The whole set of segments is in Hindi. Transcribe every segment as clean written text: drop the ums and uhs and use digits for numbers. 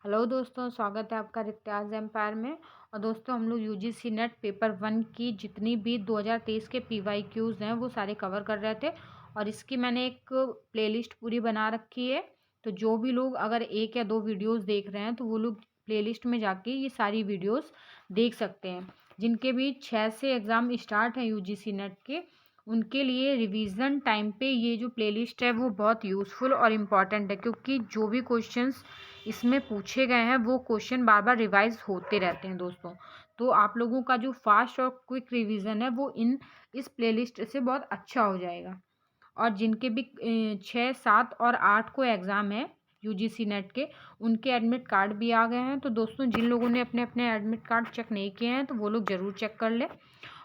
हेलो दोस्तों, स्वागत है आपका रित्याज एम्पायर में। और दोस्तों हम लोग यूजीसी नेट पेपर 1 की जितनी भी 2023 के पीवाईक्यूज़ हैं वो सारे कवर कर रहे थे। और इसकी मैंने एक प्लेलिस्ट पूरी बना रखी है। तो जो भी लोग अगर एक या दो वीडियोस देख रहे हैं तो वो लोग प्लेलिस्ट में जाके ये सारी वीडियोस देख सकते हैं। जिनके भी 6 से एग्ज़ाम स्टार्ट हैं यूजीसी नेट के, उनके लिए रिवीजन टाइम पे ये जो प्लेलिस्ट है वो बहुत यूज़फुल और इम्पॉर्टेंट है, क्योंकि जो भी क्वेश्चंस इसमें पूछे गए हैं वो क्वेश्चन बार बार रिवाइज होते रहते हैं दोस्तों। तो आप लोगों का जो फास्ट और क्विक रिवीजन है वो इस प्लेलिस्ट से बहुत अच्छा हो जाएगा। और जिनके भी 6, 7 और 8 को एग्ज़ाम है यूजीसी नेट के, उनके एडमिट कार्ड भी आ गए हैं। तो दोस्तों जिन लोगों ने अपने अपने एडमिट कार्ड चेक नहीं किए हैं तो वो लोग ज़रूर चेक कर लें।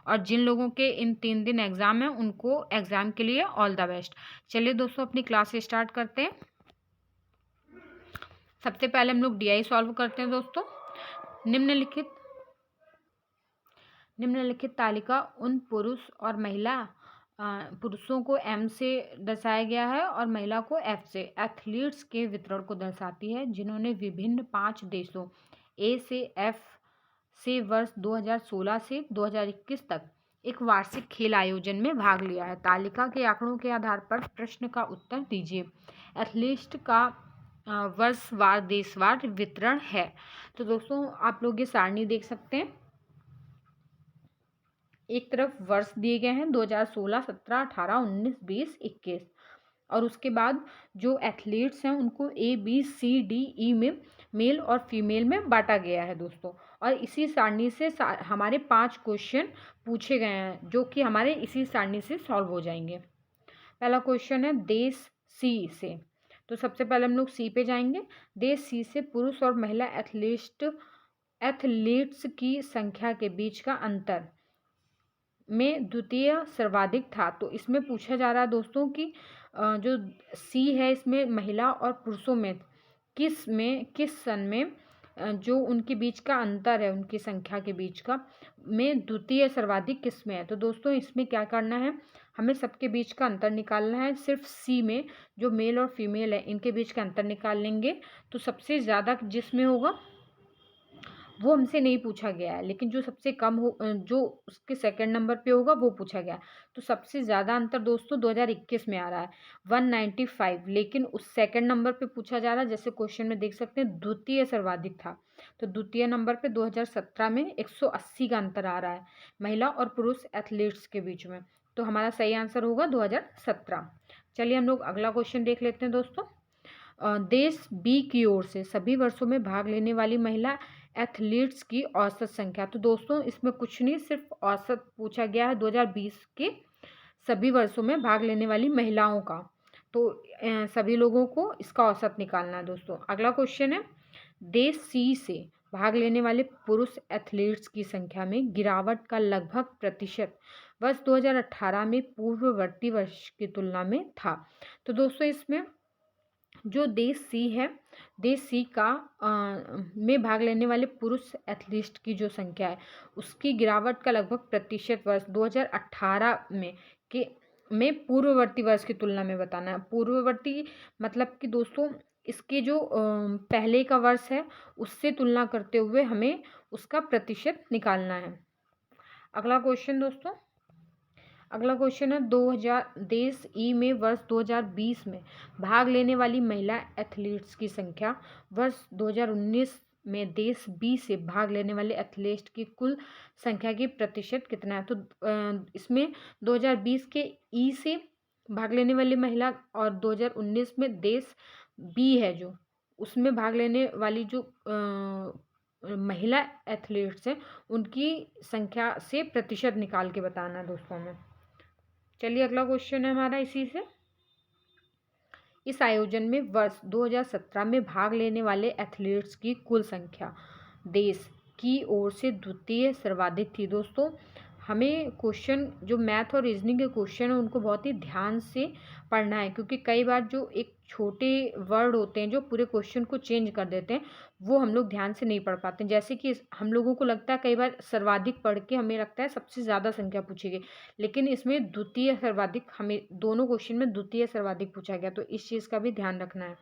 और जिन लोगों के इन 3 दिन एग्ज़ाम है उनको एग्ज़ाम के लिए ऑल द बेस्ट। चलिए दोस्तों अपनी क्लास स्टार्ट करते हैं। सबसे पहले हम लोग डीआई सॉल्व करते हैं दोस्तों। निम्नलिखित निम्नलिखित तालिका उन पुरुष और महिला पुरुषों को एम से दर्शाया गया है और महिला को एफ से एथलीट्स के वितरण को दर्शाती है जिन्होंने विभिन्न 5 देशों ए से एफ से वर्ष 2016 से 2021 तक एक वार्षिक खेल आयोजन में भाग लिया है। तालिका के आंकड़ों के आधार पर प्रश्न का उत्तर दीजिए। एथलीट का वर्षवार देशवार वितरण है। तो दोस्तों आप लोग ये सारणी देख सकते हैं। एक तरफ वर्ष दिए गए हैं 2016, 17, 18, 19, 20, 21। और उसके बाद जो एथलीट्स हैं उनको ए बी सी डी ई में मेल और फीमेल में बांटा गया है दोस्तों। और इसी सारणी से हमारे 5 क्वेश्चन पूछे गए हैं जो कि हमारे इसी सारणी से सॉल्व हो जाएंगे। पहला क्वेश्चन है देश सी से। तो सबसे पहले हम लोग सी पे जाएंगे। देश सी से पुरुष और महिला एथलीट्स की संख्या के बीच का अंतर में द्वितीय सर्वाधिक था। तो इसमें पूछा जा रहा है दोस्तों कि जो सी है इसमें महिला और पुरुषों में किस सन में जो उनके बीच का अंतर है उनकी संख्या के बीच का में द्वितीय सर्वाधिक किस में है। तो दोस्तों इसमें क्या करना है, हमें सबके बीच का अंतर निकालना है। सिर्फ सी में जो मेल और फीमेल है इनके बीच का अंतर निकाल लेंगे। तो सबसे ज़्यादा जिसमें होगा वो हमसे नहीं पूछा गया है, लेकिन जो सबसे कम हो जो उसके सेकंड नंबर पे होगा वो पूछा गया। तो सबसे ज़्यादा अंतर दोस्तों 2021 में आ रहा है 195, लेकिन उस सेकंड नंबर पे पूछा जा रहा है, जैसे क्वेश्चन में देख सकते हैं द्वितीय सर्वाधिक था। तो द्वितीय नंबर पे 2017 में 180 का अंतर आ रहा है महिला और पुरुष एथलीट्स के बीच में। तो हमारा सही आंसर होगा 2017। चलिए हम लोग अगला क्वेश्चन देख लेते हैं दोस्तों। देश बी की ओर से सभी वर्षों में भाग लेने वाली महिला एथलीट्स की औसत संख्या। तो दोस्तों इसमें कुछ नहीं, सिर्फ औसत पूछा गया है 2020 के सभी वर्षों में भाग लेने वाली महिलाओं का। तो सभी लोगों को इसका औसत निकालना है दोस्तों। अगला क्वेश्चन है देश सी से भाग लेने वाले पुरुष एथलीट्स की संख्या में गिरावट का लगभग प्रतिशत वर्ष 2018 में पूर्ववर्ती वर्ष की तुलना में था। तो दोस्तों इसमें जो देश सी है, देश सी का में भाग लेने वाले पुरुष एथलीट की जो संख्या है उसकी गिरावट का लगभग प्रतिशत वर्ष 2018 में पूर्ववर्ती वर्ष की तुलना में बताना है। पूर्ववर्ती मतलब कि दोस्तों इसके जो पहले का वर्ष है उससे तुलना करते हुए हमें उसका प्रतिशत निकालना है। अगला क्वेश्चन दोस्तों, अगला क्वेश्चन है 2000 देश ई में वर्ष 2020 में भाग लेने वाली महिला एथलीट्स की संख्या वर्ष 2019 में देश बी से भाग लेने वाले एथलीट की कुल संख्या की प्रतिशत कितना है। तो इसमें 2020 के ई से भाग लेने वाली महिला और 2019 में देश बी है जो उसमें भाग लेने वाली जो महिला एथलीट्स हैं उनकी संख्या से प्रतिशत निकाल के बताना है दोस्तों हमें। चलिए अगला क्वेश्चन है हमारा इसी से। इस आयोजन में वर्ष 2017 में भाग लेने वाले एथलीट्स की कुल संख्या देश की ओर से द्वितीय सर्वाधिक थी। दोस्तों हमें क्वेश्चन जो मैथ और रीजनिंग के क्वेश्चन हैं उनको बहुत ही ध्यान से पढ़ना है, क्योंकि कई बार जो एक छोटे वर्ड होते हैं जो पूरे क्वेश्चन को चेंज कर देते हैं वो हम लोग ध्यान से नहीं पढ़ पाते। जैसे कि हम लोगों को लगता है कई बार सर्वाधिक पढ़ के हमें लगता है सबसे ज़्यादा संख्या पूछी गई, लेकिन इसमें द्वितीय सर्वाधिक, हमें दोनों क्वेश्चन में द्वितीय सर्वाधिक पूछा गया। तो इस चीज़ का भी ध्यान रखना है।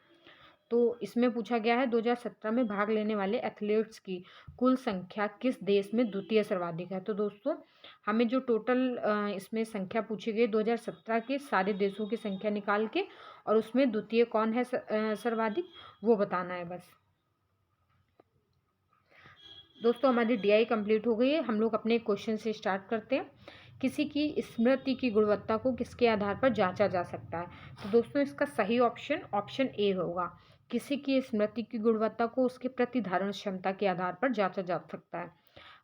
तो इसमें पूछा गया है 2017 में भाग लेने वाले एथलीट्स की कुल संख्या किस देश में द्वितीय सर्वाधिक है। तो दोस्तों हमें जो टोटल इसमें संख्या पूछी गई 2017 के सारे देशों की संख्या निकाल के और उसमें द्वितीय कौन है सर्वाधिक वो बताना है बस। दोस्तों हमारी डीआई कंप्लीट हो गई है। हम लोग अपने क्वेश्चन से स्टार्ट करते हैं। किसी की स्मृति की गुणवत्ता को किसके आधार पर जांचा जा सकता है। तो दोस्तों इसका सही ऑप्शन ए होगा। किसी की स्मृति की गुणवत्ता को उसके प्रति धारण क्षमता के आधार पर जांचा जा सकता है।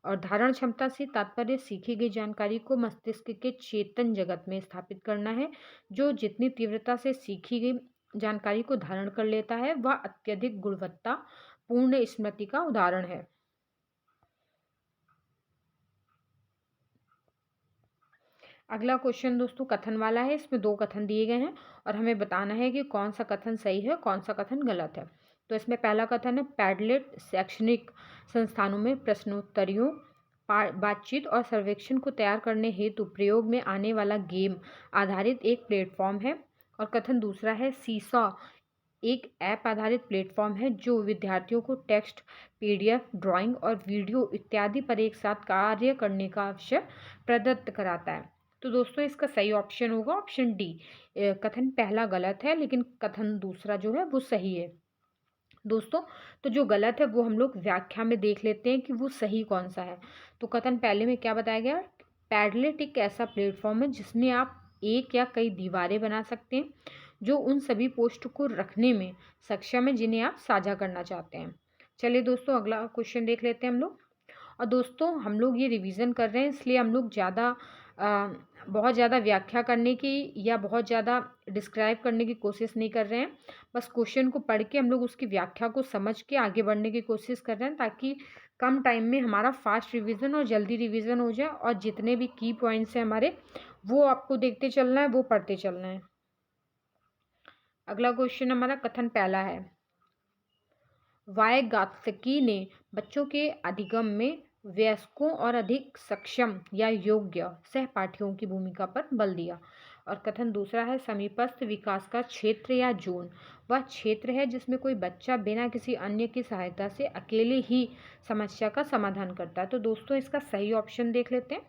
और धारण क्षमता से तात्पर्य सीखी गई जानकारी को मस्तिष्क के चेतन जगत में स्थापित करना है। जो जितनी तीव्रता से सीखी गई जानकारी को धारण कर लेता है वह अत्यधिक गुणवत्ता पूर्ण स्मृति का उदाहरण है। अगला क्वेश्चन दोस्तों कथन वाला है। इसमें 2 कथन दिए गए हैं और हमें बताना है कि कौन सा कथन सही है कौन सा कथन गलत है। तो इसमें पहला कथन है पैडलेट शैक्षणिक संस्थानों में प्रश्नोत्तरियों बातचीत और सर्वेक्षण को तैयार करने हेतु प्रयोग में आने वाला गेम आधारित एक प्लेटफॉर्म है। और कथन दूसरा है सीसॉ एक ऐप आधारित प्लेटफॉर्म है जो विद्यार्थियों को टेक्स्ट पीडीएफ ड्राइंग और वीडियो इत्यादि पर एक साथ कार्य करने का अवसर प्रदत्त कराता है। तो दोस्तों इसका सही ऑप्शन होगा ऑप्शन डी। कथन पहला गलत है लेकिन कथन दूसरा जो है वो सही है। दोस्तों तो जो गलत है वो हम लोग व्याख्या में देख लेते हैं कि वो सही कौन सा है। तो कथन पहले में क्या बताया गया, पैडलेट एक ऐसा प्लेटफॉर्म है जिसमें आप एक या कई दीवारें बना सकते हैं जो उन सभी पोस्ट को रखने में सक्षम है जिन्हें आप साझा करना चाहते हैं। चलिए दोस्तों अगला क्वेश्चन देख लेते हैं हम लोग। और दोस्तों हम लोग ये रिवीजन कर रहे हैं इसलिए हम लोग बहुत ज़्यादा व्याख्या करने की या बहुत ज़्यादा डिस्क्राइब करने की कोशिश नहीं कर रहे हैं। बस क्वेश्चन को पढ़ के हम लोग उसकी व्याख्या को समझ के आगे बढ़ने की कोशिश कर रहे हैं ताकि कम टाइम में हमारा फास्ट रिवीजन और जल्दी रिवीजन हो जाए और जितने भी की पॉइंट्स हैं हमारे वो आपको देखते चलना है वो पढ़ते चलना है। अगला क्वेश्चन हमारा कथन पहला है वायगात्स्की ने बच्चों के अधिगम में वयस्कों और अधिक सक्षम या योग्य सहपाठियों की भूमिका पर बल दिया। और कथन दूसरा है समीपस्थ विकास का क्षेत्र या जोन वह क्षेत्र है जिसमें कोई बच्चा बिना किसी अन्य की सहायता से अकेले ही समस्या का समाधान करता है। तो दोस्तों इसका सही ऑप्शन देख लेते हैं।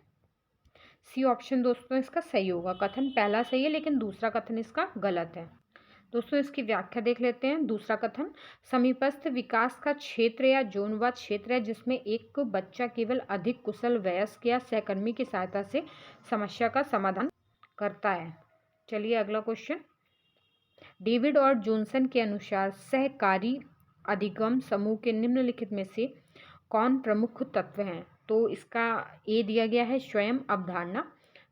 सी ऑप्शन दोस्तों इसका सही होगा। कथन पहला सही है लेकिन दूसरा कथन इसका गलत है। दोस्तों इसकी व्याख्या देख लेते हैं। दूसरा कथन समीपस्थ विकास का क्षेत्र या जोन वह क्षेत्र है जिसमें एक बच्चा केवल अधिक कुशल वयस्क या सहकर्मी की सहायता से समस्या का समाधान करता है। चलिए अगला क्वेश्चन। डेविड और जॉनसन के अनुसार सहकारी अधिगम समूह के निम्नलिखित में से कौन प्रमुख तत्व हैं। तो इसका ए दिया गया है स्वयं अवधारणा,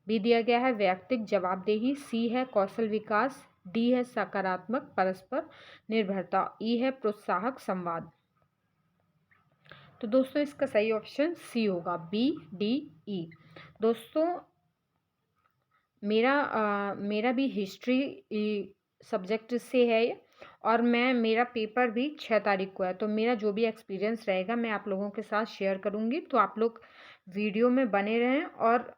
बी दिया गया है वैयक्तिक जवाबदेही, सी है कौशल विकास, डी है सकारात्मक परस्पर निर्भरता, ई है प्रोत्साहक संवाद। तो दोस्तों इसका सही ऑप्शन सी होगा बी डी ई। दोस्तों मेरा भी हिस्ट्री सब्जेक्ट से है और मेरा पेपर भी 6 तारीख को है। तो मेरा जो भी एक्सपीरियंस रहेगा मैं आप लोगों के साथ शेयर करूँगी। तो आप लोग वीडियो में बने रहें और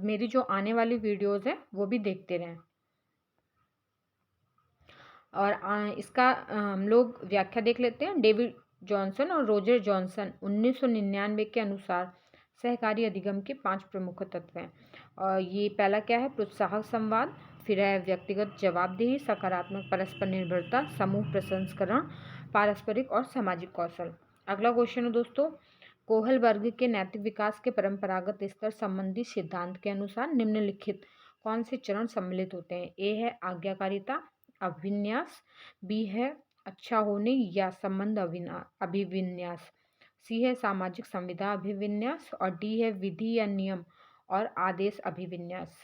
मेरी जो आने वाली वीडियोज़ हैं वो भी देखते रहें। और इसका हम लोग व्याख्या देख लेते हैं। डेविड जॉनसन और रोजर जॉनसन 1999 के अनुसार सहकारी अधिगम के 5 प्रमुख तत्व हैं। और ये पहला क्या है प्रोत्साहक संवाद, फिर है व्यक्तिगत जवाबदेही, सकारात्मक परस्पर निर्भरता, समूह प्रसंस्करण, पारस्परिक और सामाजिक कौशल। अगला क्वेश्चन है दोस्तों कोहल वर्ग के नैतिक विकास के परंपरागत स्तर संबंधी सिद्धांत के अनुसार निम्नलिखित कौन से चरण सम्मिलित होते हैं। ए है आज्ञाकारिता अभिविन्यास, बी है अच्छा होने या संबंध अभिविन्यास, सी है सामाजिक संविदा अभिविन्यास और डी है विधि या नियम और आदेश अभिविन्यास,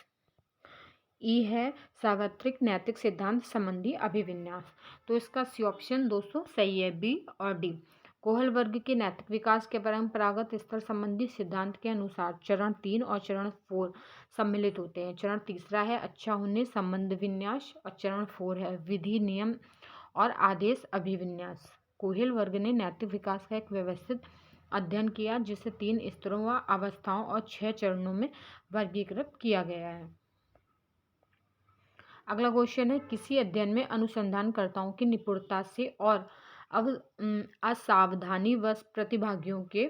ई है सार्वत्रिक नैतिक सिद्धांत संबंधी अभिविन्यास। तो इसका सी ऑप्शन दोस्तों सही है बी और डी। कोहल वर्ग के नैतिक विकास के परंपरागत स्तर संबंधी सिद्धांत के अनुसार चरण 3 और चरण 4 सम्मिलित होते हैं। चरण तीसरा है अच्छा होने संबंध विन्यास और चरण 4 है विधि नियम और आदेश अभिविन्यास। कोहल वर्ग ने नैतिक विकास का एक व्यवस्थित अध्ययन किया जिसे 3 स्तरों व अवस्थाओं और 6 चरणों में वर्गीकृत किया गया है। अगला क्वेश्चन है, किसी अध्ययन में अनुसंधानकर्ताओं की निपुणता से और असावधानीवश प्रतिभागियों के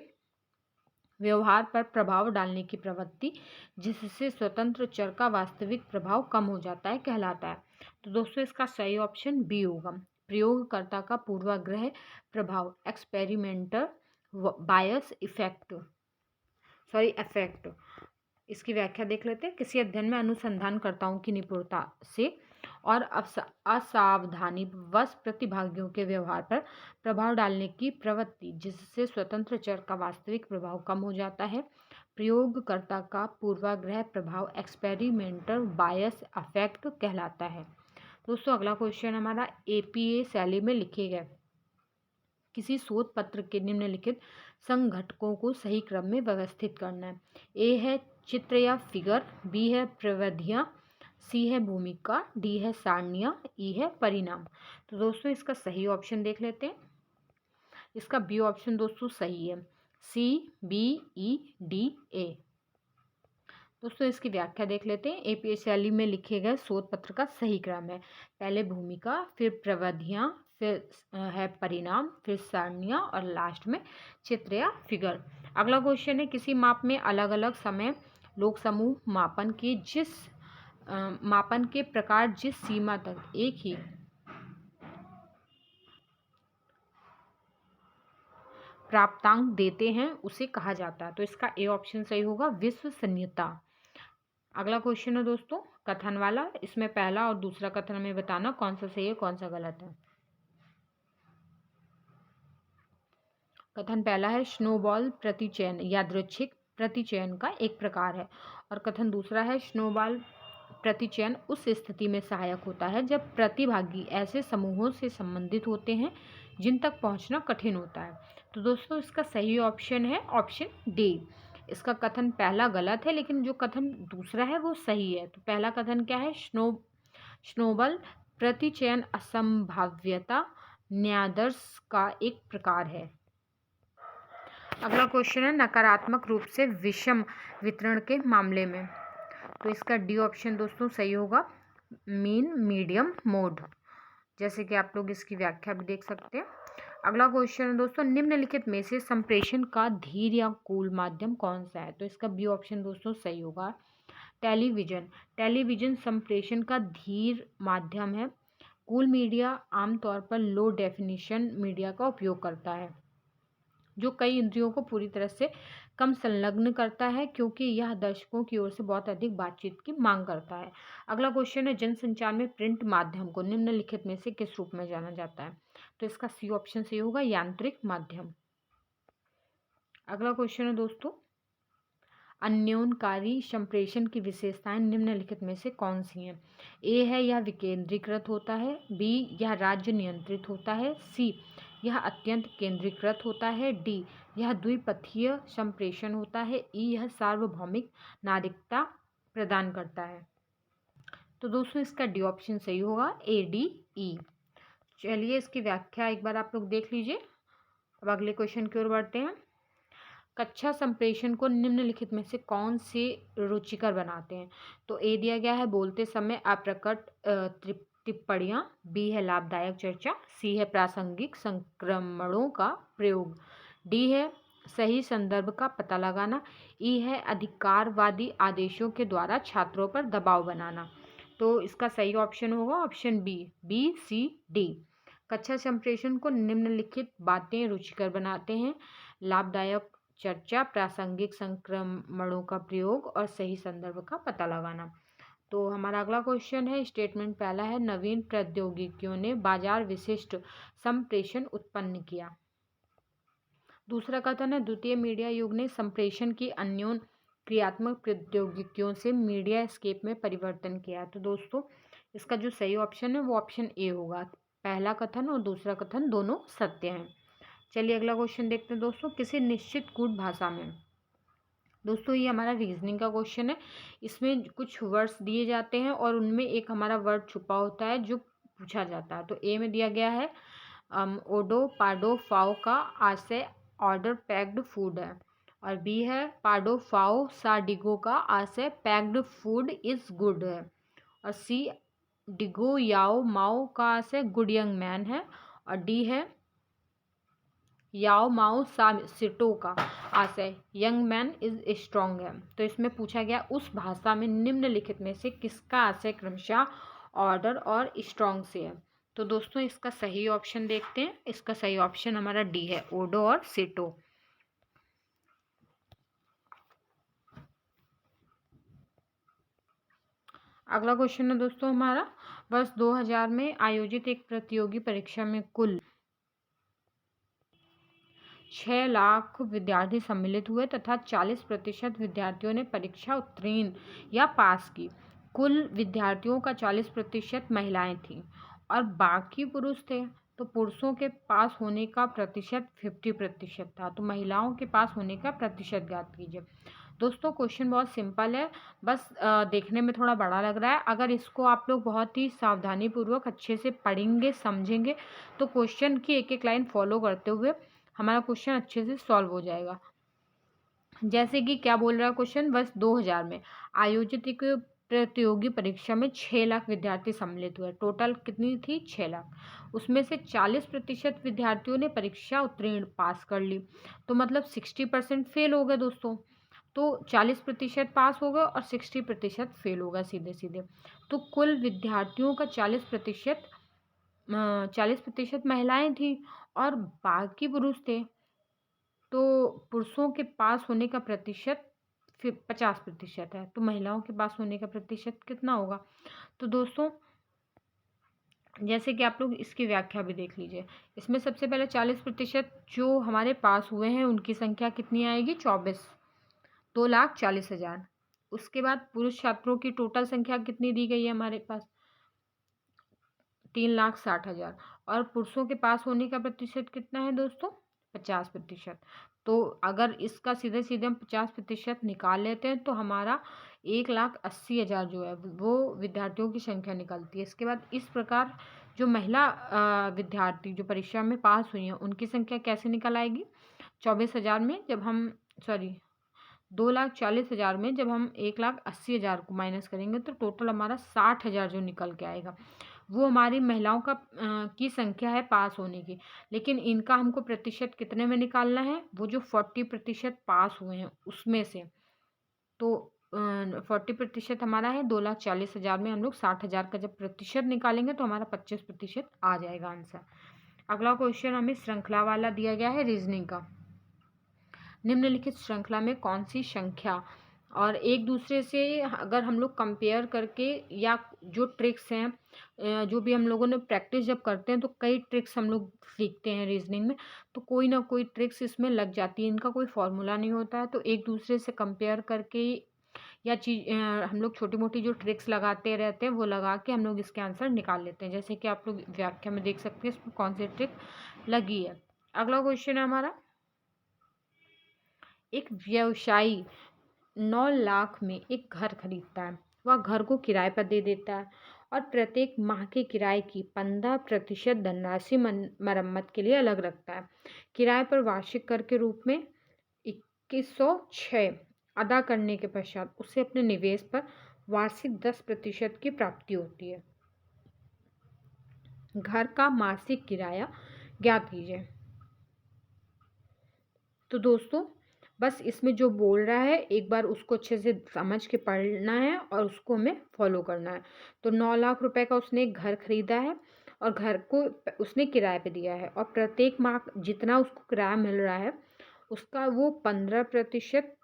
व्यवहार पर प्रभाव डालने की प्रवृत्ति, जिससे स्वतंत्र चर का वास्तविक प्रभाव कम हो जाता है, कहलाता है। तो दोस्तों इसका सही ऑप्शन बी होगा, प्रयोगकर्ता का पूर्वाग्रह प्रभाव, एक्सपेरिमेंटल बायस इफेक्ट, इफेक्ट। इसकी व्याख्या देख लेते हैं। किसी अध्ययन में अनुसंधानकर्ताओं की निपुणता से और असावधानीवश प्रतिभागियों के व्यवहार पर प्रभाव डालने की प्रवृत्ति, जिससे स्वतंत्र चर का वास्तविक प्रभाव कम हो जाता है, प्रयोगकर्ता का पूर्वाग्रह प्रभाव, एक्सपेरिमेंटल बायस इफेक्ट कहलाता है। दोस्तों अगला क्वेश्चन हमारा, एपीए शैली में लिखे गए किसी शोध पत्र के निम्नलिखित संघटकों को सही क्रम में व्यवस्थित करना है। ए है चित्र या फिगर, बी है प्रविधियां, सी है भूमिका, डी है सारणियां, ई है परिणाम। तो दोस्तों इसका सही ऑप्शन देख लेते हैं। इसका बी ऑप्शन दोस्तों सही है, C B E D A. दोस्तों इसकी व्याख्या देख लेते हैं। एपीए शैली में लिखे गए शोध पत्र का सही क्रम है, पहले भूमिका, फिर प्रविधियां, फिर है परिणाम, फिर सारणियां और लास्ट में चित्र या फिगर। अगला क्वेश्चन है, किसी माप में अलग अलग समय लोक समूह मापन के प्रकार जिस सीमा तक एक ही प्राप्तांक देते हैं उसे कहा जाता है। तो इसका ए ऑप्शन सही होगा, विश्वसनीयता। अगला क्वेश्चन है दोस्तों कथन वाला, इसमें पहला और दूसरा कथन हमें बताना कौन सा सही है कौन सा गलत है। कथन पहला है, स्नोबॉल प्रतिचयन यादृच्छिक प्रतिचयन का एक प्रकार है। और कथन दूसरा है, स्नोबॉल प्रतिचयन उस स्थिति में सहायक होता है जब प्रतिभागी ऐसे समूहों से संबंधित होते हैं जिन तक पहुंचना कठिन होता है। तो दोस्तों इसका सही ऑप्शन है ऑप्शन डी। इसका कथन पहला गलत है, लेकिन जो कथन दूसरा है वो सही है। तो पहला कथन क्या है, स्नोबॉल प्रतिचयन असंभाव्यता न्यायादर्श का एक प्रकार है। अगला क्वेश्चन है, नकारात्मक रूप से विषम वितरण के मामले में। तो इसका डी ऑप्शन दोस्तों सही होगा, मीन मीडियम मोड, जैसे कि आप लोग इसकी व्याख्या भी देख सकते हैं। अगला क्वेश्चन है दोस्तों, निम्नलिखित में से संप्रेषण का धीर या कूल माध्यम कौन सा है। तो इसका बी ऑप्शन दोस्तों सही होगा, टेलीविजन। टेलीविजन संप्रेषण का धीर माध्यम है। कूल मीडिया आमतौर पर लो डेफिनिशन मीडिया का उपयोग करता है, जो कई इंद्रियों को पूरी तरह से कम संलग्न करता है, क्योंकि यह दर्शकों की ओर से बहुत अधिक बातचीत की मांग करता है। अगला क्वेश्चन है, जनसंचार में प्रिंट माध्यम को निम्नलिखित में से किस रूप में जाना जाता है। तो इसका सी ऑप्शन सही होगा, यांत्रिक माध्यम। अगला क्वेश्चन है दोस्तों, अन्योन्यकारी संप्रेषण की विशेषताएं निम्नलिखित में से कौन सी हैं। ए है यह विकेंद्रीकृत होता है, बी यह राज्य नियंत्रित होता है, सी यह अत्यंत केंद्रीकृत होता है, डी यह द्विपथीय संप्रेषण होता है, ई यह सार्वभौमिक नागरिकता प्रदान करता है। तो दोस्तों इसका डी ऑप्शन सही होगा, ए डी ई। चलिए इसकी व्याख्या एक बार आप लोग देख लीजिए। अब अगले क्वेश्चन की ओर बढ़ते हैं। कक्षा संप्रेषण को निम्नलिखित में से कौन से रुचिकर बनाते हैं। तो ए दिया गया है, बोलते समय अप्रकट टिप्पणियाँ, बी है लाभदायक चर्चा, सी है प्रासंगिक संक्रमणों का प्रयोग, डी है सही संदर्भ का पता लगाना, ई है अधिकारवादी आदेशों के द्वारा छात्रों पर दबाव बनाना। तो इसका सही ऑप्शन होगा option B, B C D. कक्षा संप्रेषण को निम्नलिखित बातें रुचिकर बनाते हैं, लाभदायक चर्चा, प्रासंगिक संक्रमणों का प्रयोग और सही संदर्भ का पता लगाना। तो हमारा अगला क्वेश्चन है, स्टेटमेंट पहला है, नवीन प्रौद्योगिकियों ने बाजार विशिष्ट संप्रेषण उत्पन्न किया। दूसरा कथन है, द्वितीय मीडिया युग ने संप्रेषण की अन्योन क्रियात्मक प्रौद्योगिकियों से मीडिया स्केप में परिवर्तन किया। तो दोस्तों इसका जो सही ऑप्शन है वो ऑप्शन ए होगा, पहला कथन और दूसरा कथन दोनों सत्य हैं। चलिए अगला क्वेश्चन देखते हैं दोस्तों, किसी निश्चित कूट भाषा में। दोस्तों ये हमारा रीजनिंग का क्वेश्चन है, इसमें कुछ वर्ड्स दिए जाते हैं और उनमें एक हमारा वर्ड छुपा होता है जो पूछा जाता है। तो ए में दिया गया है ओडो पाडो फाओ का आशय ऑर्डर पैक्ड फूड है, और बी है पाडो फाओ सा डिगो का आशय पैक्ड फूड इज गुड है, और सी डिगो याओ माओ का से गुड यंग मैन है, और डी है याओ माओ सा सिटो का आशय यंग मैन इज स्ट्रॉन्ग है। तो इसमें पूछा गया उस भाषा में निम्नलिखित में से किसका आशय क्रमशः ऑर्डर और स्ट्रॉन्ग से है। तो दोस्तों इसका सही ऑप्शन देखते हैं। इसका सही ऑप्शन हमारा डी है, ओडो और सिटो। अगला क्वेश्चन है दोस्तों हमारा, वर्ष 2000 में आयोजित एक प्रतियोगी परीक्षा में कुल 6 लाख विद्यार्थी सम्मिलित हुए तथा 40% विद्यार्थियों ने परीक्षा उत्तीर्ण या पास की। कुल विद्यार्थियों का 40% महिलाएं थीं और बाकी पुरुष थे। तो पुरुषों के पास होने का प्रतिशत 50% था, तो महिलाओं के पास होने का प्रतिशत ज्ञात कीजिए। दोस्तों क्वेश्चन बहुत सिंपल है, बस देखने में थोड़ा बड़ा लग रहा है। अगर इसको आप लोग बहुत ही सावधानी पूर्वक अच्छे से पढ़ेंगे समझेंगे तो क्वेश्चन की एक एक लाइन फॉलो करते हुए हमारा क्वेश्चन अच्छे से सॉल्व हो जाएगा। जैसे कि क्या बोल रहा है क्वेश्चन, वर्ष 2000 में आयोजित एक प्रतियोगी परीक्षा में 6 लाख विद्यार्थी सम्मिलित हुए। टोटल कितनी थी? 6 लाख। उसमें से 40% विद्यार्थियों ने परीक्षा उत्तीर्ण पास कर ली, तो मतलब 60% फेल हो गए दोस्तों। तो 40% पास हो गए और 60% फेल हो गया सीधे सीधे। तो कुल विद्यार्थियों का 40% महिलाएं थी और बाकी पुरुष थे। तो पुरुषों के पास होने का प्रतिशत 50% है, तो महिलाओं के पास होने का प्रतिशत कितना होगा? तो दोस्तों जैसे कि आप लोग इसकी व्याख्या भी देख लीजिए। इसमें सबसे पहले 40% जो हमारे पास हुए हैं उनकी संख्या कितनी आएगी? 24, 2,40,000। उसके बाद पुरुष छात्रों की टोटल संख्या कितनी दी गई है हमारे पास? 3,60,000। और पुरुषों के पास होने का प्रतिशत कितना है दोस्तों? 50%। तो अगर इसका सीधे सीधे हम 50% निकाल लेते हैं तो हमारा 1,80,000 जो है वो विद्यार्थियों की संख्या निकलती है। इसके बाद इस प्रकार जो महिला विद्यार्थी जो परीक्षा में पास हुई हैं उनकी संख्या कैसे निकल आएगी? 24,000 में जब हम 2,40,000 में जब हम 1,80,000 को माइनस करेंगे तो टोटल हमारा 60,000 जो निकल के आएगा वो हमारी महिलाओं का की संख्या है पास होने की। लेकिन इनका हमको प्रतिशत कितने में निकालना है? वो जो 40% पास हुए हैं उसमें से। तो 40% हमारा है 2,40,000 में हम लोग 60,000 का जब प्रतिशत निकालेंगे तो हमारा 25% आ जाएगा आंसर। अगला क्वेश्चन हमें श्रृंखला वाला दिया गया है रीजनिंग का। निम्नलिखित श्रृंखला में कौन सी संख्या और एक दूसरे से अगर हम लोग कंपेयर करके या जो ट्रिक्स हैं जो भी हम लोगों ने प्रैक्टिस जब करते हैं तो कई ट्रिक्स हम लोग सीखते हैं रीजनिंग में, तो कोई ना कोई ट्रिक्स इसमें लग जाती है। इनका कोई फॉर्मूला नहीं होता है, तो एक दूसरे से कंपेयर करके या हम लोग छोटी मोटी जो ट्रिक्स लगाते रहते हैं वो लगा के हम लोग इसके आंसर निकाल लेते हैं। जैसे कि आप लोग व्याख्या में देख सकते हैं इसमें कौन सी ट्रिक लगी है। अगला क्वेश्चन है हमारा, एक व्यवसायी 9 लाख में एक घर खरीदता है। वह घर को किराए पर दे देता है और प्रत्येक माह के किराए की 15% धनराशि मरम्मत के लिए अलग रखता है। किराए पर वार्षिक कर के रूप में 2106 अदा करने के पश्चात उसे अपने निवेश पर वार्षिक 10% की प्राप्ति होती है। घर का मासिक किराया ज्ञात कीजिए। तो दोस्तों बस इसमें जो बोल रहा है एक बार उसको अच्छे से समझ के पढ़ना है और उसको हमें फॉलो करना है। तो 9 लाख रुपए का उसने एक घर खरीदा है और घर को उसने किराए पे दिया है और प्रत्येक माह जितना उसको किराया मिल रहा है उसका वो 15%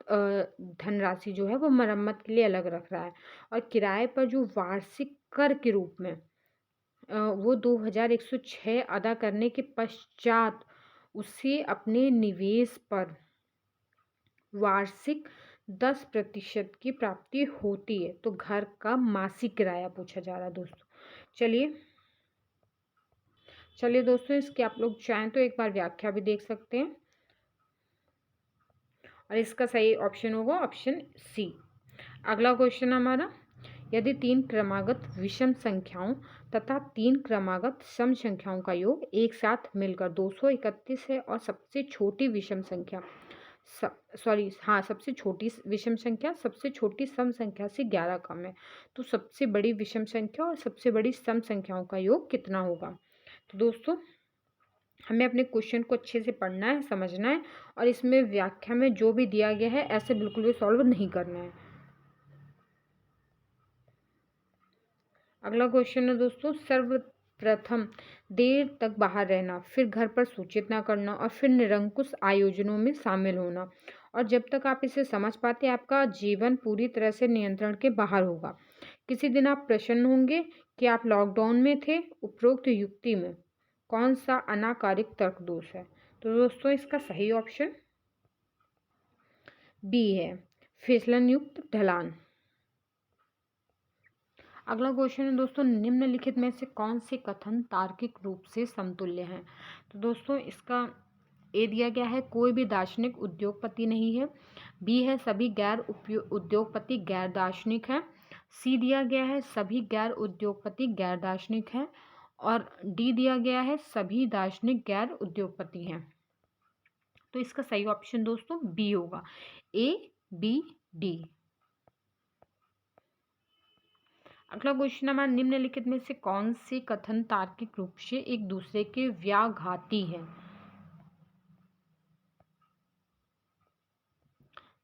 धनराशि जो है वो मरम्मत के लिए अलग रख रहा है। और किराए पर जो वार्षिक कर के रूप में वो 2,106 अदा करने के पश्चात उसे अपने निवेश पर वार्षिक 10% की प्राप्ति होती है। तो घर का मासिक किराया पूछा जा रहा है दोस्तों। चलिए दोस्तों इसकी आप लोग चाहें तो एक बार व्याख्या भी देख सकते हैं और इसका सही ऑप्शन होगा ऑप्शन सी। अगला क्वेश्चन हमारा, यदि 3 क्रमागत विषम संख्याओं तथा 3 क्रमागत सम संख्याओं का योग एक साथ मिलकर 231 है और सबसे छोटी विषम संख्या सबसे छोटी विषम संख्या सबसे छोटी सम संख्या से 11 कम है। तो सबसे बड़ी विषम संख्या और सबसे बड़ी सम संख्याओं का योग कितना होगा? तो दोस्तों हमें अपने क्वेश्चन को अच्छे से पढ़ना है, समझना है और इसमें व्याख्या में जो भी दिया गया है ऐसे बिल्कुल भी सॉल्व नहीं करना है। अगला क्वेश्चन है दोस्तों, सर्वप्रथम देर तक बाहर रहना, फिर घर पर सूचित ना करना और फिर निरंकुश आयोजनों में शामिल होना, और जब तक आप इसे समझ पाते आपका जीवन पूरी तरह से नियंत्रण के बाहर होगा। किसी दिन आप प्रसन्न होंगे कि आप लॉकडाउन में थे। उपरोक्त युक्ति में कौन सा अनाकारिक तर्क दोष है? तो दोस्तों इसका सही ऑप्शन बी है, फिसलन युक्त ढलान। अगला क्वेश्चन है दोस्तों, निम्नलिखित में से कौन से कथन तार्किक रूप से समतुल्य हैं? तो दोस्तों इसका ए दिया गया है, कोई भी दार्शनिक उद्योगपति नहीं है। बी है, सभी गैर उद्योगपति गैर दार्शनिक हैं। सी दिया गया है, सभी गैर उद्योगपति गैर दार्शनिक हैं। और डी दिया गया है, सभी दार्शनिक गैर उद्योगपति हैं। तो इसका सही ऑप्शन दोस्तों बी होगा, ए बी डी। अगला क्वेश्चन हमारा, निम्नलिखित में से कौन से कथन तार्किक रूप से एक दूसरे के व्याघाती है?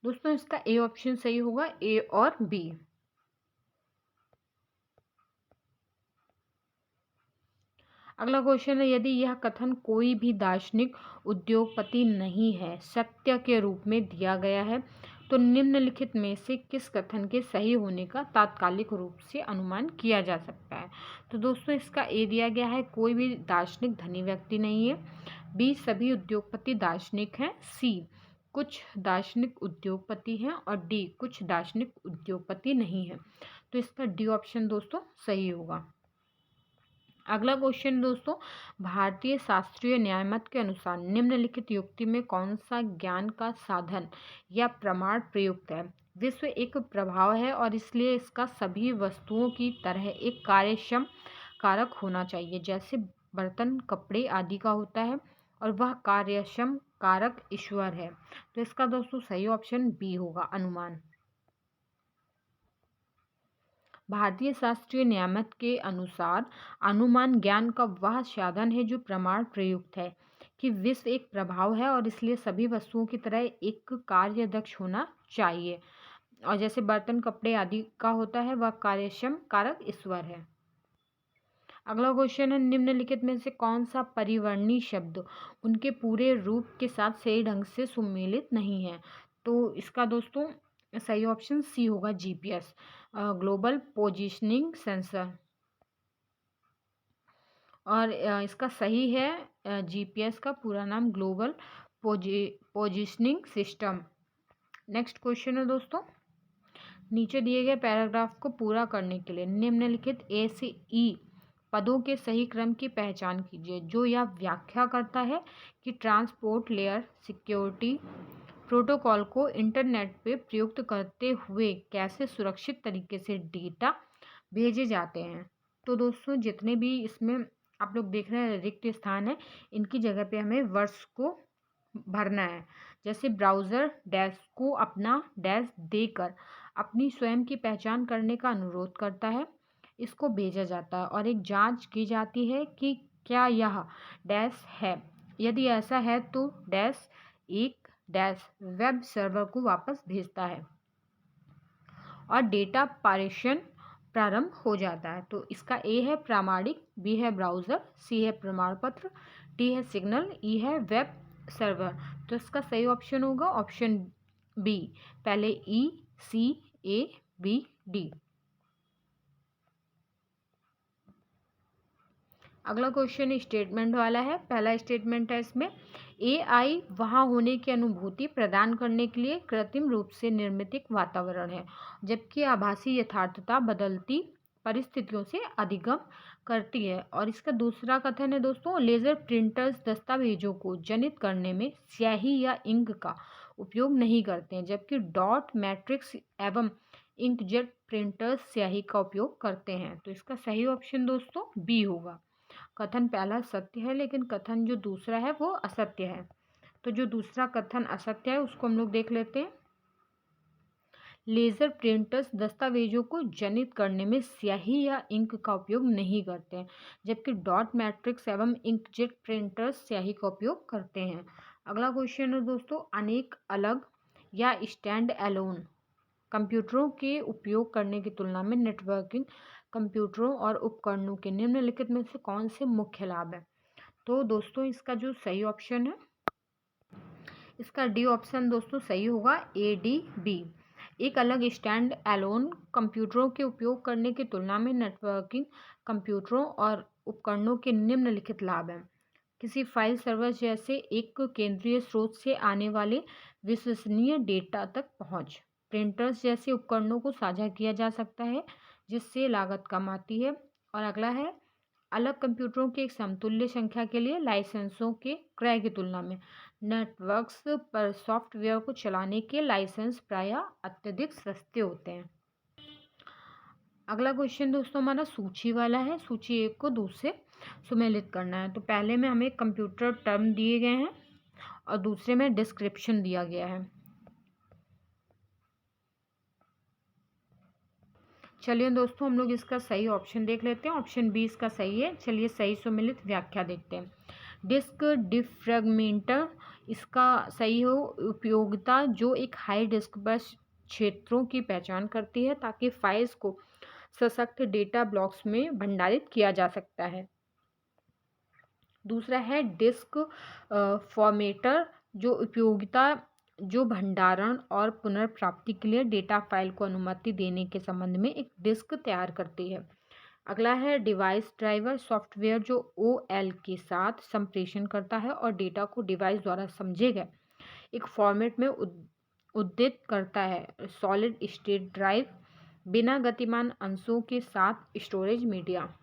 दोस्तों इसका ए ऑप्शन सही होगा, ए और बी। अगला क्वेश्चन है, यदि यह कथन कोई भी दार्शनिक उद्योगपति नहीं है सत्य के रूप में दिया गया है तो निम्नलिखित में से किस कथन के सही होने का तात्कालिक रूप से अनुमान किया जा सकता है? तो दोस्तों इसका ए दिया गया है, कोई भी दार्शनिक धनी व्यक्ति नहीं है। बी, सभी उद्योगपति दार्शनिक हैं। सी, कुछ दार्शनिक उद्योगपति हैं। और डी, कुछ दार्शनिक उद्योगपति नहीं है। तो इसका डी ऑप्शन दोस्तों सही होगा। अगला क्वेश्चन दोस्तों, भारतीय शास्त्रीय न्याय मत के अनुसार निम्नलिखित युक्ति में कौन सा ज्ञान का साधन या प्रमाण प्रयुक्त है? विश्व एक प्रभाव है और इसलिए इसका सभी वस्तुओं की तरह एक कार्यक्षम कारक होना चाहिए, जैसे बर्तन, कपड़े आदि का होता है, और वह कार्यक्षम कारक ईश्वर है। तो इसका दोस्तों सही ऑप्शन बी होगा, अनुमान। भारतीय शास्त्रीय नियामत के अनुसार अनुमान ज्ञान का वह साधन है जो प्रमाण प्रयुक्त है कि विश्व एक प्रभाव है और इसलिए सभी वस्तुओं की तरह एक कार्यदक्ष होना चाहिए, और जैसे बर्तन, कपड़े आदि का होता है वह कार्यक्षम कारक ईश्वर है। अगला क्वेश्चन है, निम्नलिखित में से कौन सा परिवर्णी शब्द उनके पूरे रूप के साथ सही ढंग से सुमेलित नहीं है? तो इसका दोस्तों सही ऑप्शन सी होगा, जीपीएस, ग्लोबल पोजिशनिंग सेंसर। और इसका सही है जीपीएस का पूरा नाम global positioning system. Next question है दोस्तों, नीचे दिए गए पैराग्राफ को पूरा करने के लिए निम्नलिखित ए से ई पदों के सही क्रम की पहचान कीजिए जो यह व्याख्या करता है कि ट्रांसपोर्ट लेयर सिक्योरिटी प्रोटोकॉल को इंटरनेट पे प्रयुक्त करते हुए कैसे सुरक्षित तरीके से डेटा भेजे जाते हैं। तो दोस्तों जितने भी इसमें आप लोग देख रहे हैं रिक्त स्थान है, इनकी जगह पे हमें वर्ड्स को भरना है। जैसे ब्राउज़र डैश को अपना डैश देकर अपनी स्वयं की पहचान करने का अनुरोध करता है, इसको भेजा जाता है और एक जांच की जाती है कि क्या यह डैश है। यदि ऐसा है तो डैश एक डैश वेब सर्वर को वापस भेजता है और डेटा पारेषण प्रारंभ हो जाता है। तो इसका ए है प्रामाणिक, बी है ब्राउज़र, सी है प्रमाण पत्र, डी है सिग्नल, ई है वेब सर्वर। तो इसका सही ऑप्शन होगा ऑप्शन बी, पहले ई, सी, ए, बी, डी। अगला क्वेश्चन स्टेटमेंट वाला है। पहला स्टेटमेंट है इसमें, एआई वहाँ होने की अनुभूति प्रदान करने के लिए कृत्रिम रूप से निर्मित एक वातावरण है, जबकि आभासी यथार्थता बदलती परिस्थितियों से अधिगम करती है। और इसका दूसरा कथन है दोस्तों, लेज़र प्रिंटर्स दस्तावेजों को जनित करने में स्याही या इंक का उपयोग नहीं करते हैं, जबकि डॉट मैट्रिक्स एवं इंकजेट प्रिंटर्स स्याही का उपयोग करते हैं। तो इसका सही ऑप्शन दोस्तों बी होगा। कथन पहला सत्य है लेकिन कथन जो दूसरा है वो असत्य है। तो जो दूसरा कथन असत्य है उसको हम लोग देख लेते हैं। लेज़र प्रिंटर्स दस्तावेजों को जनित करने में स्याही या इंक का उपयोग नहीं करते हैं, जबकि डॉट मैट्रिक्स एवं इंकजेट प्रिंटर्स स्याही का उपयोग करते हैं। अगला क्वेश्चन है दोस्तों, अनेक अलग या स्टैंड अलोन कंप्यूटरों के उपयोग करने की तुलना में नेटवर्किंग कंप्यूटरों और उपकरणों के निम्नलिखित में से कौन से मुख्य लाभ है? तो दोस्तों इसका जो सही ऑप्शन है, इसका डी ऑप्शन दोस्तों सही होगा, ए डी बी। एक अलग स्टैंड एलोन कंप्यूटरों के उपयोग करने की तुलना में नेटवर्किंग कंप्यूटरों और उपकरणों के निम्नलिखित लाभ हैं। किसी फाइल सर्वर जैसे एक केंद्रीय स्रोत से आने वाले विश्वसनीय डेटा तक पहुंच। प्रिंटर्स जैसे उपकरणों को साझा किया जा सकता है, जिससे लागत कम आती है। और अगला है, अलग कंप्यूटरों की एक समतुल्य संख्या के लिए लाइसेंसों के क्रय की तुलना में नेटवर्क्स पर सॉफ्टवेयर को चलाने के लाइसेंस प्रायः अत्यधिक सस्ते होते हैं। अगला क्वेश्चन दोस्तों हमारा सूची वाला है। सूची एक को दूसरे सुमेलित करना है। तो पहले में हमें कंप्यूटर टर्म दिए गए हैं और दूसरे में डिस्क्रिप्शन दिया गया है। चलिए दोस्तों हम लोग इसका सही ऑप्शन देख लेते हैं। ऑप्शन बी इसका सही है। चलिए सही सुमेलित व्याख्या देखते हैं। डिस्क डिफ्रैगमेंटर इसका सही हो उपयोगिता जो एक हाई डिस्क बस क्षेत्रों की पहचान करती है ताकि फाइल्स को सशक्त डेटा ब्लॉक्स में भंडारित किया जा सकता है। दूसरा है डिस्क फॉर्मेटर जो उपयोगिता जो भंडारण और पुनर्प्राप्ति के लिए डेटा फाइल को अनुमति देने के संबंध में एक डिस्क तैयार करती है। अगला है डिवाइस ड्राइवर सॉफ्टवेयर जो OL के साथ संप्रेषण करता है और डेटा को डिवाइस द्वारा समझे गए एक फॉर्मेट में उद्दित करता है। सॉलिड स्टेट ड्राइव बिना गतिमान अंशों के साथ स्टोरेज मीडिया।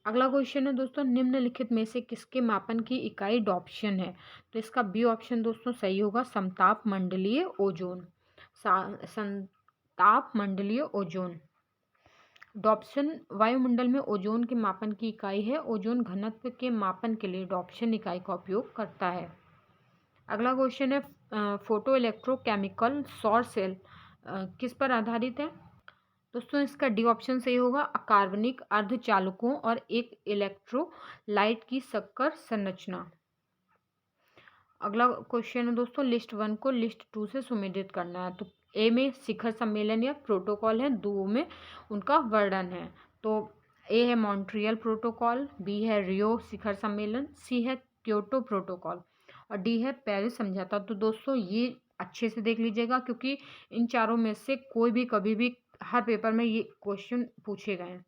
अगला क्वेश्चन है दोस्तों, निम्नलिखित में से किसके मापन की इकाई डॉप्शन है? तो इसका बी ऑप्शन दोस्तों सही होगा, समताप मंडलीय ओजोन। समताप मंडलीय ओजोन। डॉप्शन वायुमंडल में ओजोन के मापन की इकाई है। ओजोन घनत्व के मापन के लिए डॉप्शन इकाई का उपयोग करता है। अगला क्वेश्चन है, फोटो इलेक्ट्रोकेमिकल सौर सेल किस पर आधारित है? दोस्तों इसका डी ऑप्शन सही होगा, अकार्बनिक अर्धचालकों और एक इलेक्ट्रोलाइट की सक्कर संरचना। अगला क्वेश्चन है दोस्तों, लिस्ट 1 को लिस्ट 2 से सुमेलित करना है। तो ए में शिखर सम्मेलन या प्रोटोकॉल है, 2 में उनका वर्णन है। तो ए है मॉन्ट्रियल प्रोटोकॉल, बी है रियो शिखर सम्मेलन, सी है क्योटो प्रोटोकॉल और डी है पेरिस समझौता। तो दोस्तों ये अच्छे से देख लीजिएगा क्योंकि इन चारों में से कोई भी कभी भी हर पेपर में ये क्वेश्चन पूछे गए हैं।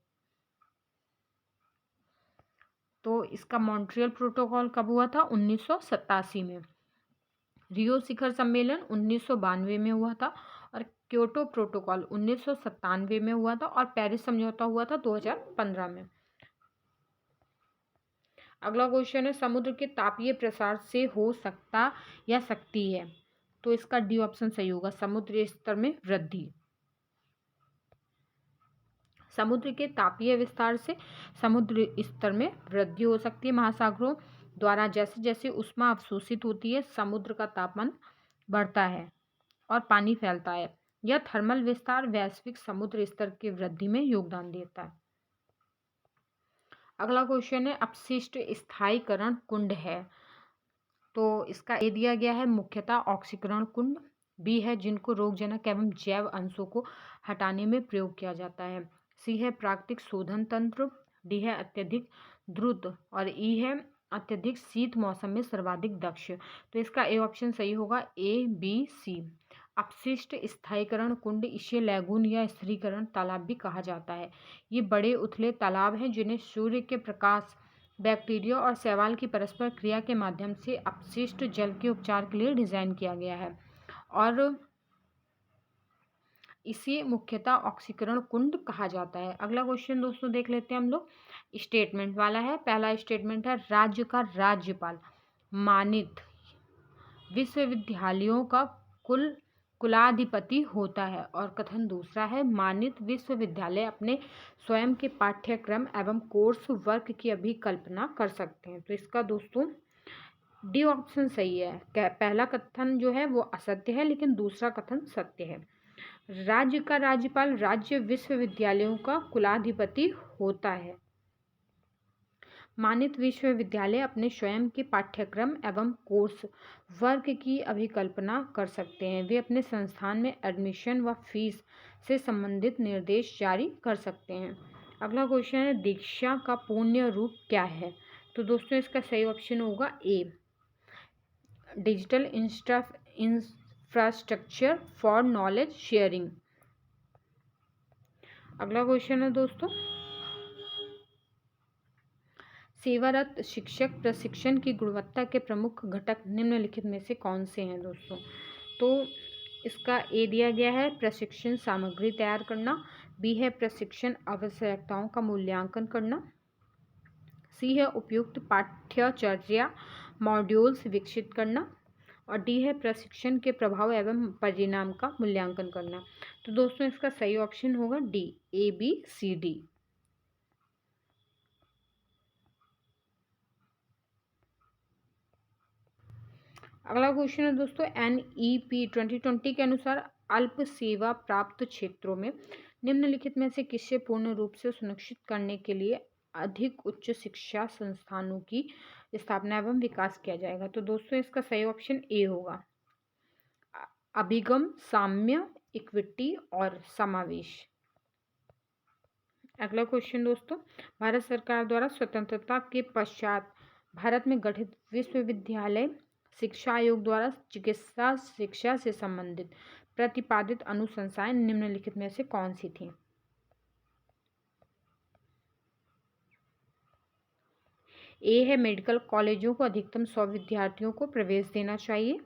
तो इसका मॉन्ट्रियल प्रोटोकॉल कब हुआ था? 1987 में। रियो शिखर सम्मेलन 1992 में हुआ था और क्योटो प्रोटोकॉल 1997 में हुआ था और पेरिस समझौता हुआ था 2015 में। अगला क्वेश्चन है, समुद्र के तापीय प्रसार से हो सकता या सकती है? तो इसका डी ऑप्शन सही होगा, समुद्री स्तर में वृद्धि। समुद्र के तापीय विस्तार से समुद्र स्तर में वृद्धि हो सकती है। महासागरों द्वारा जैसे जैसे ऊष्मा अवशोषित होती है समुद्र का तापमान बढ़ता है और पानी फैलता है। यह थर्मल विस्तार वैश्विक समुद्र स्तर की वृद्धि में योगदान देता है। अगला क्वेश्चन है, अपशिष्ट स्थायीकरण कुंड है। तो इसका ए दिया गया है, मुख्यतः ऑक्सीकरण कुंड। बी है जिनको रोगजनक एवं जैव अंशों को हटाने में प्रयोग किया जाता है। सी है प्राकृतिक शोधन तंत्र। डी है अत्यधिक द्रुत और ई है अत्यधिक शीत मौसम में सर्वाधिक दक्ष। तो इसका ए ऑप्शन सही होगा, ए बी सी। अपशिष्ट स्थायीकरण कुंड इसे लैगून या स्थिरीकरण तालाब भी कहा जाता है। ये बड़े उथले तालाब हैं जिन्हें सूर्य के प्रकाश, बैक्टीरिया और शैवाल की परस्पर क्रिया के माध्यम से अपशिष्ट जल के उपचार के लिए डिजाइन किया गया है और इसे मुख्यतः ऑक्सीकरण कुंड कहा जाता है। अगला क्वेश्चन दोस्तों देख लेते हैं हम लोग, स्टेटमेंट वाला है। पहला स्टेटमेंट है, राज्य का राज्यपाल मानित विश्वविद्यालयों का कुलाधिपति होता है। और कथन दूसरा है, मानित विश्वविद्यालय अपने स्वयं के पाठ्यक्रम एवं कोर्स वर्क की अभिकल्पना कर सकते हैं। तो इसका दोस्तों डी ऑप्शन सही है। पहला कथन जो है वो असत्य है, लेकिन दूसरा कथन सत्य है। राज्य का राज्यपाल राज्य विश्वविद्यालयों का कुलाधिपति होता है। मानित विश्वविद्यालय अपने स्वयं के पाठ्यक्रम एवं कोर्स वर्ग की अभिकल्पना कर सकते हैं। वे अपने संस्थान में एडमिशन व फीस से संबंधित निर्देश जारी कर सकते हैं। अगला क्वेश्चन है, दीक्षा का पूर्ण रूप क्या है? तो दोस्तों इसका सही ऑप्शन होगा A, digital infrastructure for knowledge sharing. अगला क्वेश्चन है दोस्तों, सेवारत शिक्षक प्रशिक्षण की गुणवत्ता के प्रमुख घटक निम्नलिखित में से कौन से हैं दोस्तों? तो इसका ए दिया गया है प्रशिक्षण सामग्री तैयार करना, बी है प्रशिक्षण आवश्यकताओं का मूल्यांकन करना, सी है उपयुक्त पाठ्यचर्या मॉड्यूल्स विकसित करना, और डी है प्रशिक्षण के प्रभाव एवं परिणाम का मूल्यांकन करना। तो दोस्तों इसका सही ऑप्शन होगा D, A B C D. अगला क्वेश्चन है दोस्तों, NEP 2020 के अनुसार अल्प सेवा प्राप्त क्षेत्रों में निम्नलिखित में से किसे पूर्ण रूप से सुनिश्चित करने के लिए अधिक उच्च शिक्षा संस्थानों की स्थापना एवं विकास किया जाएगा? तो दोस्तों इसका सही ऑप्शन ए होगा, अभिगम, साम्य, इक्विटी और समावेश। अगला क्वेश्चन दोस्तों, भारत सरकार द्वारा स्वतंत्रता के पश्चात भारत में गठित विश्वविद्यालय शिक्षा आयोग द्वारा चिकित्सा शिक्षा से संबंधित प्रतिपादित अनुशंसाएं निम्नलिखित में से कौन सी थी? ए है मेडिकल कॉलेजों को अधिकतम 100 विद्यार्थियों को प्रवेश देना चाहिए,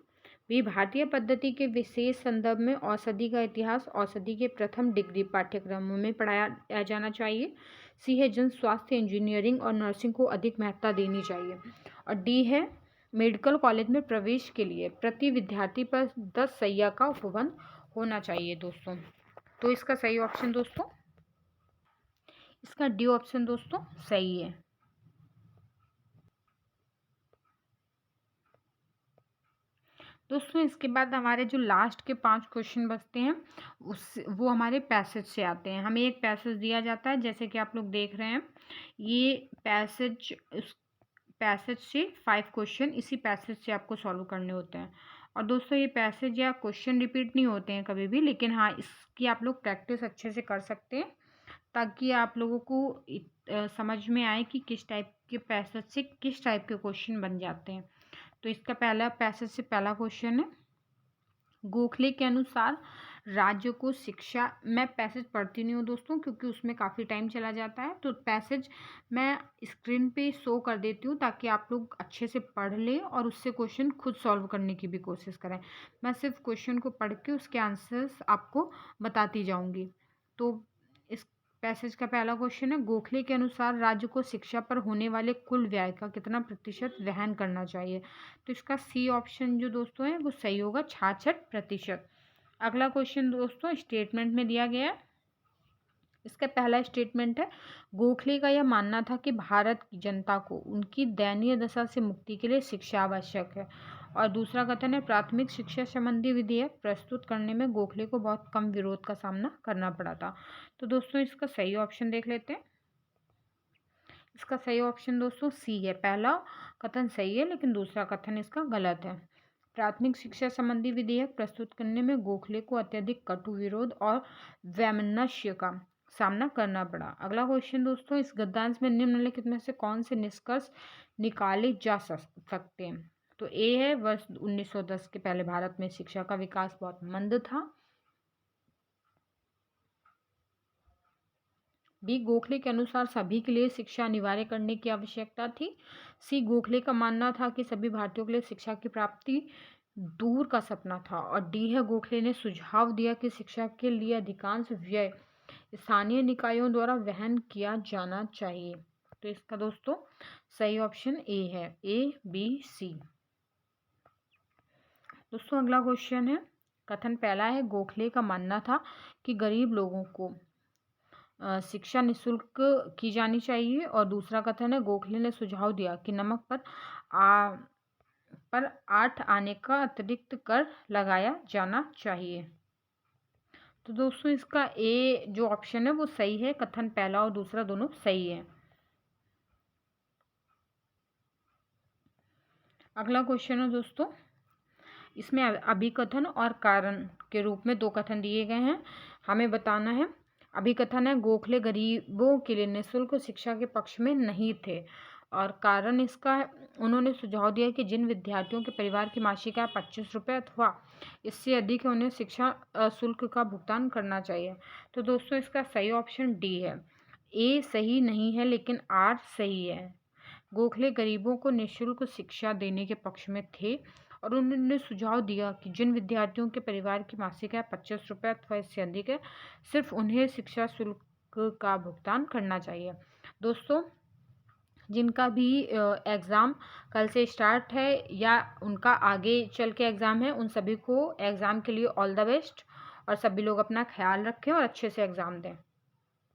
बी भारतीय पद्धति के विशेष संदर्भ में औषधि का इतिहास औषधि के प्रथम डिग्री पाठ्यक्रमों में पढ़ाया जाना चाहिए, सी है जन स्वास्थ्य इंजीनियरिंग और नर्सिंग को अधिक महत्ता देनी चाहिए, और डी है मेडिकल कॉलेज में प्रवेश के लिए प्रति विद्यार्थी पर 10 शैय्या का उपबंध होना चाहिए दोस्तों। तो इसका सही ऑप्शन दोस्तों, इसका डी ऑप्शन दोस्तों सही है। दोस्तों इसके बाद हमारे जो लास्ट के 5 क्वेश्चन बचते हैं वो हमारे पैसेज से आते हैं। हमें एक पैसेज दिया जाता है, जैसे कि आप लोग देख रहे हैं, ये पैसेज से 5 क्वेश्चन इसी पैसेज से आपको सॉल्व करने होते हैं। और दोस्तों ये पैसेज या क्वेश्चन रिपीट नहीं होते हैं कभी भी, लेकिन हाँ इसकी आप लोग प्रैक्टिस अच्छे से कर सकते हैं ताकि आप लोगों को समझ में आए कि किस टाइप के पैसेज से किस टाइप के क्वेश्चन बन जाते हैं। तो इसका पहला पैसेज से पहला क्वेश्चन है, गोखले के अनुसार राज्य को शिक्षा, मैं पैसेज पढ़ती नहीं हूँ दोस्तों क्योंकि उसमें काफ़ी टाइम चला जाता है, तो पैसेज मैं स्क्रीन पे शो कर देती हूँ ताकि आप लोग अच्छे से पढ़ लें और उससे क्वेश्चन खुद सॉल्व करने की भी कोशिश करें। मैं सिर्फ क्वेश्चन को पढ़ के उसके आंसर्स आपको बताती जाऊँगी। तो इस पैसेज का पहला क्वेश्चन है, गोखले के अनुसार राज्य को शिक्षा पर होने वाले कुल व्यय का कितना प्रतिशत वहन करना चाहिए? तो इसका सी ऑप्शन जो दोस्तों है वो सही होगा, 66%। अगला क्वेश्चन दोस्तों स्टेटमेंट में दिया गया है। इसका पहला स्टेटमेंट है, गोखले का यह मानना था कि भारत की जनता को उनकी दयनीय दशा से मुक्ति के लिए शिक्षा आवश्यक है। और दूसरा कथन है, प्राथमिक शिक्षा संबंधी विधेयक प्रस्तुत करने में गोखले को बहुत कम विरोध का सामना करना पड़ा था। तो दोस्तों इसका सही ऑप्शन देख लेते हैं। इसका सही ऑप्शन दोस्तों सी है, पहला कथन सही है लेकिन दूसरा कथन इसका गलत है। प्राथमिक शिक्षा संबंधी विधेयक प्रस्तुत करने में गोखले को अत्यधिक कटु विरोध और वैमनस्य का सामना करना पड़ा। अगला क्वेश्चन दोस्तों, इस गद्यांश में निम्नलिखित में से कौन से निष्कर्ष निकाले जा सकते हैं? तो ए है, वर्ष 1910 के पहले भारत में शिक्षा का विकास बहुत मंद था, बी गोखले के अनुसार सभी के लिए शिक्षा अनिवार्य करने की आवश्यकता थी, सी गोखले का मानना था कि सभी भारतीयों के लिए शिक्षा की प्राप्ति दूर का सपना था, और डी है गोखले ने सुझाव दिया कि शिक्षा के लिए अधिकांश व्यय स्थानीय निकायों द्वारा वहन किया जाना चाहिए। तो इसका दोस्तों सही ऑप्शन ए है, ए बी सी। दोस्तों अगला क्वेश्चन है, कथन पहला है, गोखले का मानना था कि गरीब लोगों को शिक्षा निःशुल्क की जानी चाहिए, और दूसरा कथन है, गोखले ने सुझाव दिया कि नमक पर 8 आने का अतिरिक्त कर लगाया जाना चाहिए। तो दोस्तों इसका ए जो ऑप्शन है वो सही है, कथन पहला और दूसरा दोनों सही है। अगला क्वेश्चन है दोस्तों, इसमें अभिकथन और कारण के रूप में दो कथन दिए गए हैं, हमें बताना है। अभिकथन है, गोखले गरीबों के लिए निःशुल्क शिक्षा के पक्ष में नहीं थे। और कारण इसका है, उन्होंने सुझाव दिया कि जिन विद्यार्थियों के परिवार की मासिक आय 25 रुपये अथवा इससे अधिक है उन्हें शिक्षा शुल्क का भुगतान करना चाहिए। तो दोस्तों इसका सही ऑप्शन डी है। ए सही नहीं है लेकिन आर सही है। गोखले गरीबों को निःशुल्क शिक्षा देने के पक्ष में थे और उन्होंने सुझाव दिया कि जिन विद्यार्थियों के परिवार की मासिक आय 25 रुपये अथवा इससे अधिक है सिर्फ उन्हें शिक्षा शुल्क का भुगतान करना चाहिए। दोस्तों जिनका भी एग्ज़ाम कल से स्टार्ट है या उनका आगे चल के एग्ज़ाम है, उन सभी को एग्ज़ाम के लिए ऑल द बेस्ट और सभी लोग अपना ख्याल रखें और अच्छे से एग्ज़ाम दें।